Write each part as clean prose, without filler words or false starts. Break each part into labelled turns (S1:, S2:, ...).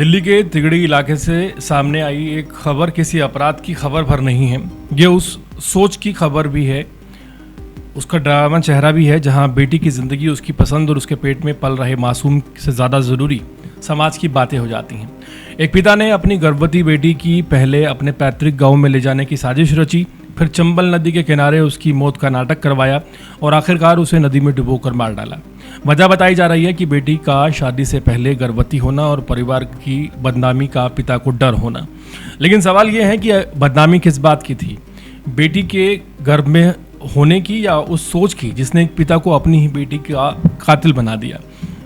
S1: दिल्ली के तिगड़ी इलाके से सामने आई एक खबर किसी अपराध की खबर भर नहीं है, ये उस सोच की खबर भी है, उसका ड्रामा चेहरा भी है, जहां बेटी की ज़िंदगी उसकी पसंद और उसके पेट में पल रहे मासूम से ज़्यादा ज़रूरी समाज की बातें हो जाती हैं। एक पिता ने अपनी गर्भवती बेटी की पहले अपने पैतृक गांव में ले जाने की साजिश रची, फिर चंबल नदी के किनारे उसकी मौत का नाटक करवाया और आखिरकार उसे नदी में डुबोकर मार डाला। वजह बताई जा रही है कि बेटी का शादी से पहले गर्भवती होना और परिवार की बदनामी का पिता को डर होना। लेकिन सवाल यह है कि बदनामी किस बात की थी, बेटी के गर्भ में होने की या उस सोच की जिसने एक पिता को अपनी ही बेटी का कातिल बना दिया।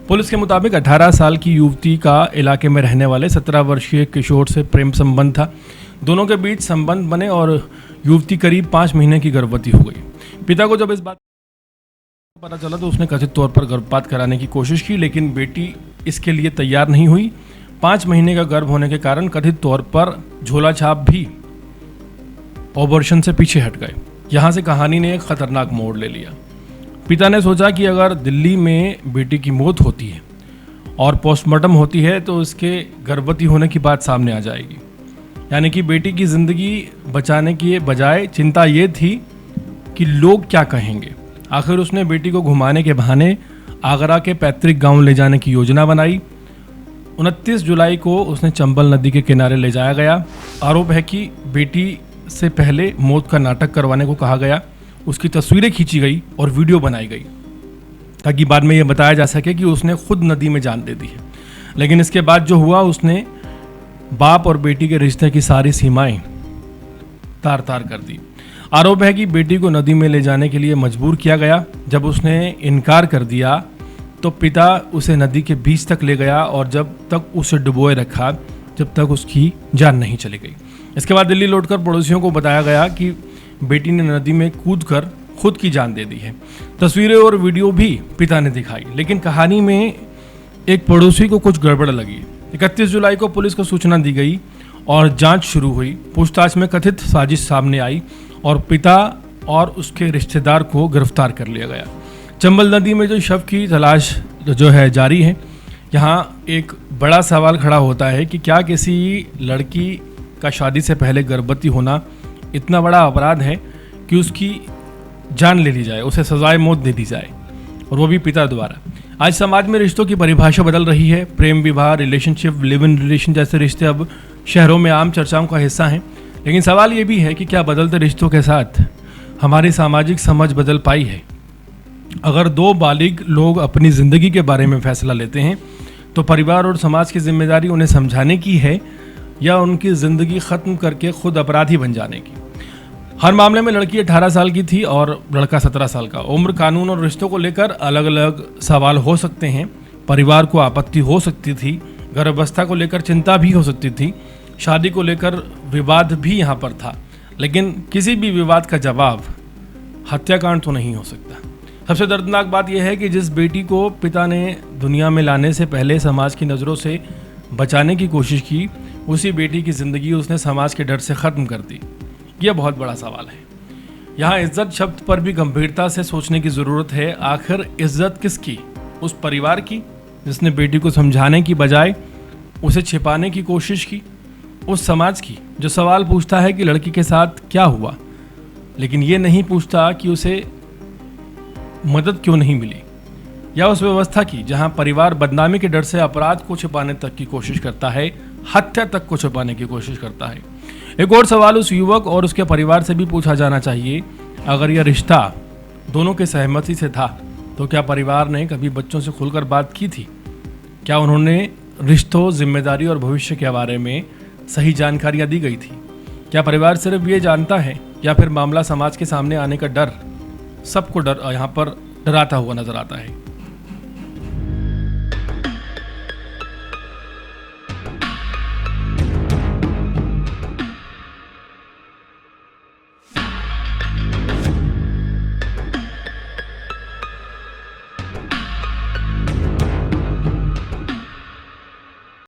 S1: पुलिस के मुताबिक 18 साल की युवती का इलाके में रहने वाले 17 वर्षीय किशोर से प्रेम संबंध था। दोनों के बीच संबंध बने और युवती करीब 5 महीने की गर्भवती हो गई। पिता को जब इस बात पता चला तो उसने कथित तौर पर गर्भपात कराने की कोशिश की, लेकिन बेटी इसके लिए तैयार नहीं हुई। 5 महीने का गर्भ होने के कारण कथित तौर पर झोला छाप भी ऑपरेशन से पीछे हट गए। यहाँ से कहानी ने एक खतरनाक मोड़ ले लिया। पिता ने सोचा कि अगर दिल्ली में बेटी की मौत होती है और पोस्टमार्टम होती है तो उसके गर्भवती होने की बात सामने आ जाएगी, यानी कि बेटी की ज़िंदगी बचाने की बजाय चिंता ये थी कि लोग क्या कहेंगे। आखिर उसने बेटी को घुमाने के बहाने आगरा के पैतृक गांव ले जाने की योजना बनाई। 29 जुलाई को उसने चंबल नदी के किनारे ले जाया गया। आरोप है कि बेटी से पहले मौत का नाटक करवाने को कहा गया, उसकी तस्वीरें खींची गई और वीडियो बनाई गई ताकि बाद में यह बताया जा सके कि उसने खुद नदी में जान दे दी है। लेकिन इसके बाद जो हुआ, उसने बाप और बेटी के रिश्ते की सारी सीमाएं तार तार कर दी। आरोप है कि बेटी को नदी में ले जाने के लिए मजबूर किया गया। जब उसने इनकार कर दिया तो पिता उसे नदी के बीच तक ले गया और जब तक उसे डुबोए रखा जब तक उसकी जान नहीं चली गई। इसके बाद दिल्ली लौटकर पड़ोसियों को बताया गया कि बेटी ने नदी में कूदकर खुद की जान दे दी है। तस्वीरें और वीडियो भी पिता ने दिखाई, लेकिन कहानी में एक पड़ोसी को कुछ गड़बड़ लगी। 31 जुलाई को पुलिस को सूचना दी गई और जांच शुरू हुई। पूछताछ में कथित साजिश सामने आई और पिता और उसके रिश्तेदार को गिरफ्तार कर लिया गया। चंबल नदी में जो शव की तलाश जो है जारी है। यहाँ एक बड़ा सवाल खड़ा होता है कि क्या किसी लड़की का शादी से पहले गर्भवती होना इतना बड़ा अपराध है कि उसकी जान ले ली जाए, उसे सजाए मौत दे दी जाए, और वो भी पिता द्वारा। आज समाज में रिश्तों की परिभाषा बदल रही है। प्रेम विवाह, रिलेशनशिप, लिव इन रिलेशन जैसे रिश्ते अब शहरों में आम चर्चाओं का हिस्सा हैं। लेकिन सवाल ये भी है कि क्या बदलते रिश्तों के साथ हमारी सामाजिक समझ बदल पाई है। अगर 2 बालिग लोग अपनी ज़िंदगी के बारे में फैसला लेते हैं तो परिवार और समाज की जिम्मेदारी उन्हें समझाने की है या उनकी ज़िंदगी ख़त्म करके खुद अपराधी बन जाने की। हर मामले में लड़की 18 साल की थी और लड़का 17 साल का। उम्र, कानून और रिश्तों को लेकर अलग अलग सवाल हो सकते हैं। परिवार को आपत्ति हो सकती थी, गर्भावस्था को लेकर चिंता भी हो सकती थी, शादी को लेकर विवाद भी यहाँ पर था। लेकिन किसी भी विवाद का जवाब हत्याकांड तो नहीं हो सकता। सबसे दर्दनाक बात यह है कि जिस बेटी को पिता ने दुनिया में लाने से पहले समाज की नज़रों से बचाने की कोशिश की, उसी बेटी की ज़िंदगी उसने समाज के डर से ख़त्म कर दी। यह बहुत बड़ा सवाल है। यहाँ इज्जत शब्द पर भी गंभीरता से सोचने की ज़रूरत है। आखिर इज्जत किसकी? उस परिवार की जिसने बेटी को समझाने की बजाय उसे छिपाने की कोशिश की, उस समाज की जो सवाल पूछता है कि लड़की के साथ क्या हुआ, लेकिन ये नहीं पूछता कि उसे मदद क्यों नहीं मिली, या उस व्यवस्था की जहाँ परिवार बदनामी के डर से अपराध को छिपाने तक की कोशिश करता है, हत्या तक को छिपाने की कोशिश करता है। एक और सवाल उस युवक और उसके परिवार से भी पूछा जाना चाहिए। अगर यह रिश्ता दोनों के सहमति से था तो क्या परिवार ने कभी बच्चों से खुलकर बात की थी? क्या उन्होंने रिश्तों, जिम्मेदारी और भविष्य के बारे में सही जानकारियां दी गई थी? क्या परिवार सिर्फ ये जानता है या फिर मामला समाज के सामने आने का डर सबको यहाँ पर डराता हुआ नजर आता है?